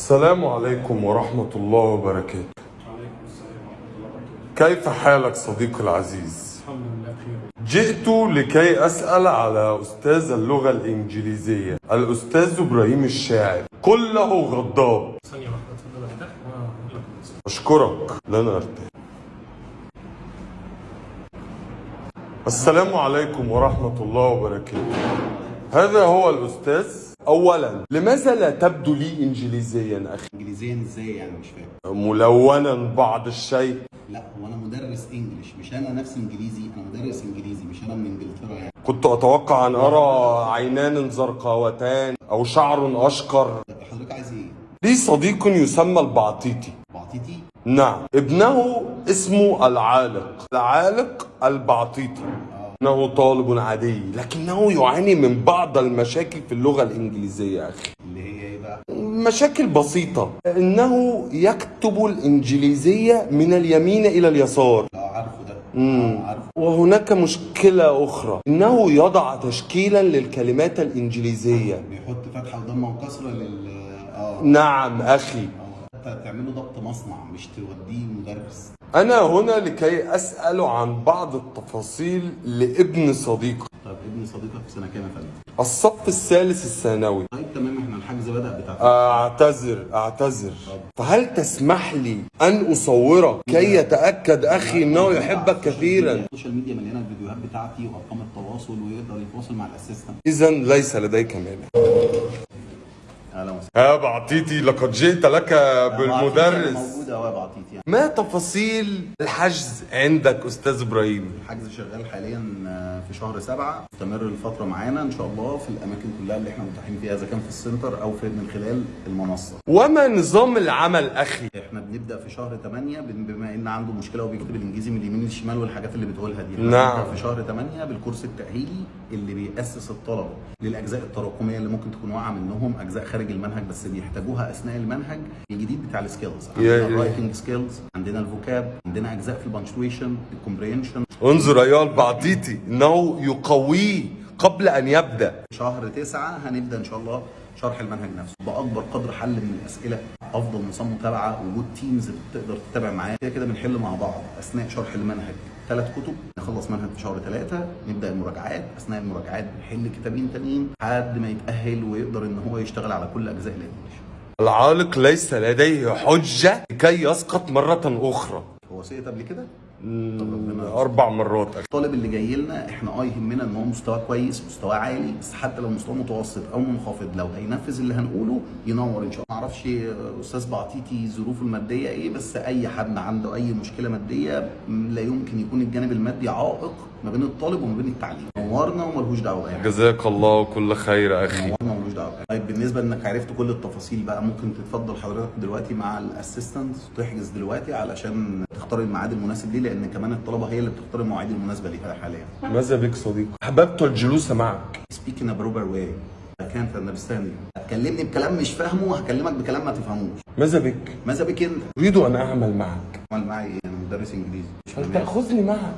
السلام عليكم ورحمة الله وبركاته. وعليكم السلام ورحمة الله وبركاته. كيف حالك صديقي العزيز؟ الحمد لله بخير. جئت لكي أسأل على أستاذ اللغة الإنجليزية الأستاذ إبراهيم الشاعر. قل له غضاب. ثانية واحدة اتفضل ارتاح وأقول لك الاسم. أشكرك، لن أرتاح. السلام عليكم ورحمة الله وبركاته. هذا هو الأستاذ. أولا، لماذا لا تبدو لي إنجليزيا أخي؟ انجليزيا ازاي يعني؟ مش فاهم. ملونا بعض الشيء. لا، هو انا مدرس انجليش، مش انا نفسي انجليزي، انا مدرس انجليزي، مش انا من انجلترا يعني. كنت أتوقع أن أرى عينان زرقاوتان أو شعر أشقر. حضرتك عايز ايه؟ لي صديق يسمى البعطيطي. بعطيتي؟ نعم، ابنه اسمه العالق البعطيطي. إنه طالب عادي لكنه يعاني من بعض المشاكل في اللغة الإنجليزية أخي. اللي هي ايه بقى؟ مشاكل بسيطة، إنه يكتب الإنجليزية من اليمين إلى اليسار. اه عارفه ده. عارفه. وهناك مشكلة أخرى، إنه يضع تشكيلا للكلمات الإنجليزية. بيحط فتحه وضمه وكسره نعم أخي. انت تعمله ضبط مصنع، مش توديه مدرس. أنا هنا لكي أسأل عن بعض التفاصيل لابن صديقي. طب ابن صديقك في سنه كام يا فندم؟ الصف الثالث الثانوي. طيب تمام، احنا الحجز بدأ بتاع أعتذر. فهل تسمح لي أن أصورك كي يتأكد أخي أنه يحبك كثيرا؟ السوشيال ميديا مليانه الفيديوهات بتاعتي وارقام التواصل، ويقدر يتواصل مع الاسيستنت. إذا ليس لديك مانع. اهلا وسهلا. يا بعطيتي، لقد جئت لك بالمدرس. موجوده اهو يا بعطيتي يعني. ما تفاصيل الحجز عندك أستاذ إبراهيم؟ الحجز شغال حاليا في شهر 7، مستمر الفترة معانا إن شاء الله في الأماكن كلها اللي إحنا متاحين فيها، إذا كان في السنتر أو من خلال المنصة. وما نظام العمل أخي؟ إحنا بنبدأ في شهر 8 بما إن عنده مشكلة وبيكتب الإنجليزي من اليمين للشمال والحاجات اللي بتقولها دي. نعم. بنبدأ في شهر 8 بالكورس التأهيلي اللي بيأسس الطلبة للأجزاء التراكمية اللي ممكن تكون واقعة منهم، أجزاء خارج المنهج بس بيحتاجوها أثناء المنهج الجديد بتاع السكيلز. عندنا الرايتنج سكيلز، عندنا الفوكاب، عندنا أجزاء في البنشويشن، الكومبرينشن. انظر أيها البعطيطي، إنه يقويه قبل أن يبدأ. شهر 9 هنبدا ان شاء الله شرح المنهج نفسه باكبر قدر حل من الاسئله، افضل نظام متابعه، وجود تيمز تقدر تتابع معايا. كده بنحل مع بعض اثناء شرح المنهج 3 كتب، نخلص منهج في شهر 3، نبدا المراجعات، اثناء المراجعات بنحل كتابين تانيين لحد ما يتاهل ويقدر ان هو يشتغل على كل اجزاء الانجليش. العالق ليس لديه حجة لكي يسقط مرة أخرى. هو سقط قبل كده؟ 4 مرات أخي. الطالب اللي جاي لنا احنا يهمنا ان هو مستواه كويس، مستواه عالي، بس حتى لو مستواه متوسط او منخفض لو هينفذ اللي هنقوله ينور ان شاء الله. ما اعرفش استاذ بعطيتي ظروفه الماديه ايه، بس اي حد عنده اي مشكله ماديه لا يمكن يكون الجانب المادي عائق ما بين الطالب وما بين التعليم. نورنا وملهوش دعوه يعني. جزاك الله كل خير أخي. نورنا وملهوش دعوه. طيب بالنسبه انك عرفت كل التفاصيل بقى، ممكن تتفضل حضرتك دلوقتي مع الاسيستنت تحجز دلوقتي علشان تختار الميعاد المناسب ليه، لان كمان الطلبه هي اللي بتختار المواعيد المناسبه ليها حاليا. ماذا بك صديقي؟ أحببت الجلوس معك. Speak in a proper way. I can't understand you. هتكلمني بكلام مش فاهمه، هكلمك بكلام ما تفهموش. ماذا بك؟ ماذا بك انت؟ أريد أن أعمل معك. عمل معي ايه؟ انا مدرس انجليزي. فلتأخذني معك.